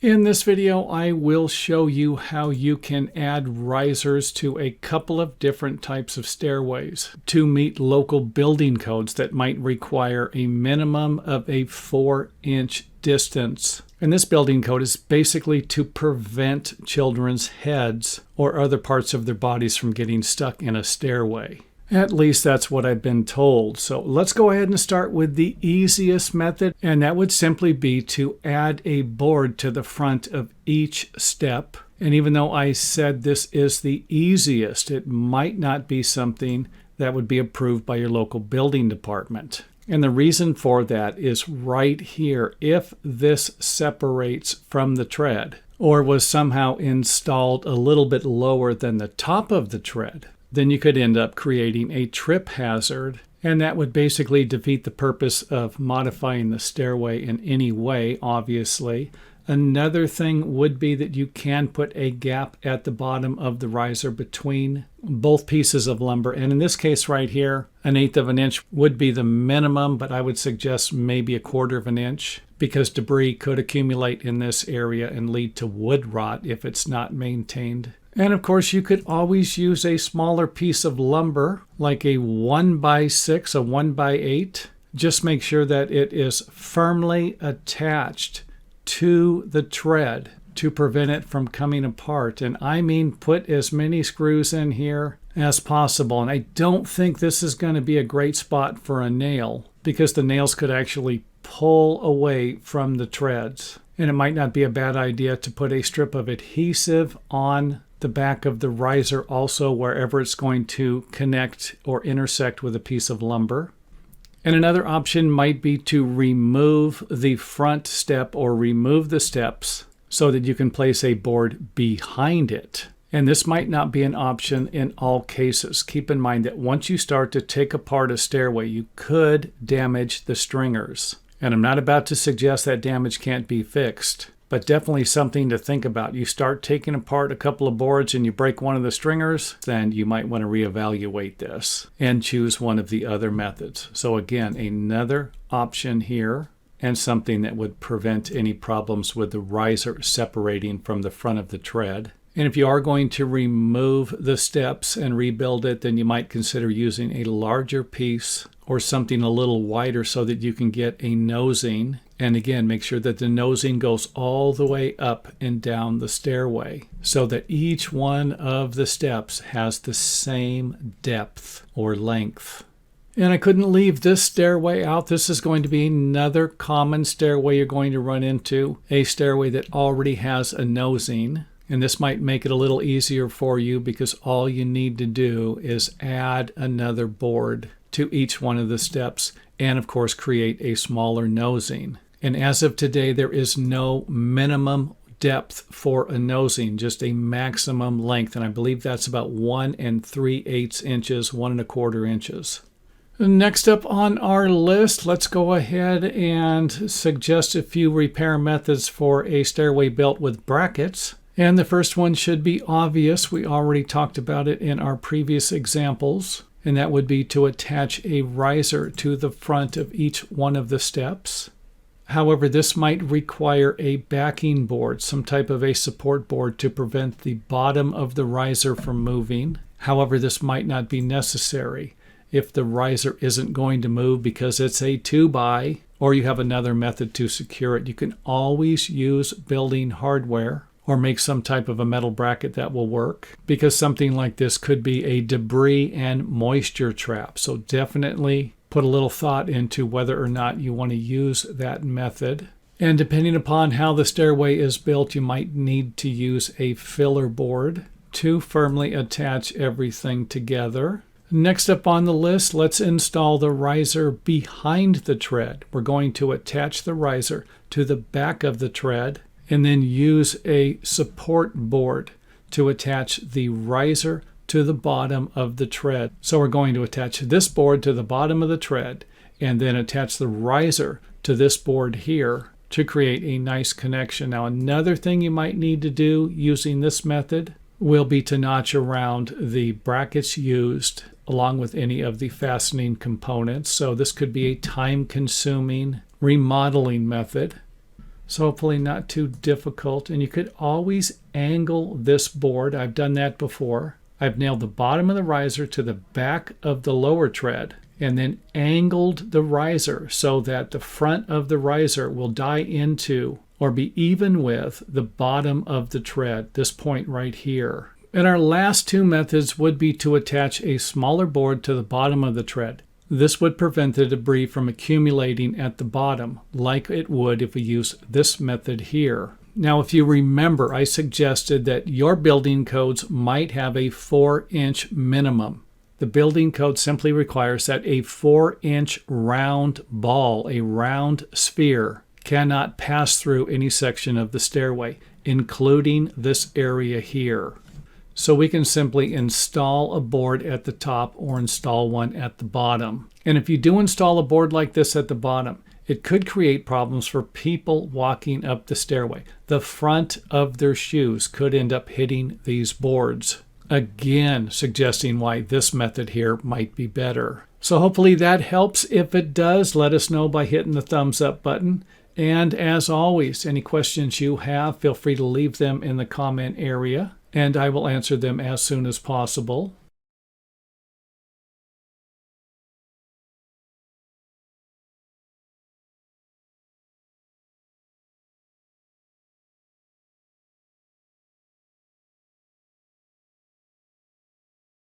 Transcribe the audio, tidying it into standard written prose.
In this video, I will show you how you can add risers to a couple of different types of stairways to meet local building codes that might require a minimum of a 4-inch distance. And this building code is basically to prevent children's heads or other parts of their bodies from getting stuck in a stairway. At least that's what I've been told. So let's go ahead and start with the easiest method, and that would simply be to add a board to the front of each step. And even though I said this is the easiest, it might not be something that would be approved by your local building department. And the reason for that is right here. If this separates from the tread or was somehow installed a little bit lower than the top of the tread, then you could end up creating a trip hazard, and that would basically defeat the purpose of modifying the stairway in any way, obviously. Another thing would be that you can put a gap at the bottom of the riser between both pieces of lumber, and in this case right here, 1/8 of an inch would be the minimum, but I would suggest maybe 1/4 of an inch, because debris could accumulate in this area and lead to wood rot if it's not maintained. And of course, you could always use a smaller piece of lumber, like a 1x6, a 1x8. Just make sure that it is firmly attached to the tread to prevent it from coming apart. And I mean, put as many screws in here as possible. And I don't think this is going to be a great spot for a nail, because the nails could actually pull away from the treads. And it might not be a bad idea to put a strip of adhesive on the back of the riser also, wherever it's going to connect or intersect with a piece of lumber. And another option might be to remove the front step or remove the steps so that you can place a board behind it. And this might not be an option in all cases. Keep in mind that once you start to take apart a stairway, you could damage the stringers. And I'm not about to suggest that damage can't be fixed, but definitely something to think about. You start taking apart a couple of boards and you break one of the stringers, then you might want to reevaluate this and choose one of the other methods. So again, another option here, and something that would prevent any problems with the riser separating from the front of the tread. And if you are going to remove the steps and rebuild it, then you might consider using a larger piece or something a little wider so that you can get a nosing. And again, make sure that the nosing goes all the way up and down the stairway so that each one of the steps has the same depth or length. And I couldn't leave this stairway out. This is going to be another common stairway you're going to run into, a stairway that already has a nosing. And this might make it a little easier for you because all you need to do is add another board to each one of the steps and of course create a smaller nosing. And as of today, there is no minimum depth for a nosing, just a maximum length. And I believe that's about 1 3/8 inches, 1 1/4 inches. Next up on our list, let's go ahead and suggest a few repair methods for a stairway built with brackets. And the first one should be obvious. We already talked about it in our previous examples. And that would be to attach a riser to the front of each one of the steps. However, this might require a backing board, some type of a support board to prevent the bottom of the riser from moving. However, this might not be necessary if the riser isn't going to move because it's a 2x, or you have another method to secure it. You can always use building hardware or make some type of a metal bracket that will work, because something like this could be a debris and moisture trap. So definitely put a little thought into whether or not you want to use that method. And depending upon how the stairway is built, you might need to use a filler board to firmly attach everything together. Next up on the list, let's install the riser behind the tread. We're going to attach the riser to the back of the tread and then use a support board to attach the riser to the bottom of the tread. So we're going to attach this board to the bottom of the tread and then attach the riser to this board here to create a nice connection. Now, another thing you might need to do using this method will be to notch around the brackets used along with any of the fastening components. So this could be a time-consuming remodeling method. So hopefully not too difficult. And you could always angle this board. I've done that before. I've nailed the bottom of the riser to the back of the lower tread and then angled the riser so that the front of the riser will die into or be even with the bottom of the tread, this point right here. And our last two methods would be to attach a smaller board to the bottom of the tread. This would prevent the debris from accumulating at the bottom, like it would if we use this method here. Now, if you remember, I suggested that your building codes might have a 4-inch minimum. The building code simply requires that a 4-inch round ball, a round sphere, cannot pass through any section of the stairway, including this area here. So we can simply install a board at the top or install one at the bottom. And if you do install a board like this at the bottom, it could create problems for people walking up the stairway. The front of their shoes could end up hitting these boards. Again, suggesting why this method here might be better. So hopefully that helps. If it does, let us know by hitting the thumbs up button. And as always, any questions you have, feel free to leave them in the comment area, and I will answer them as soon as possible.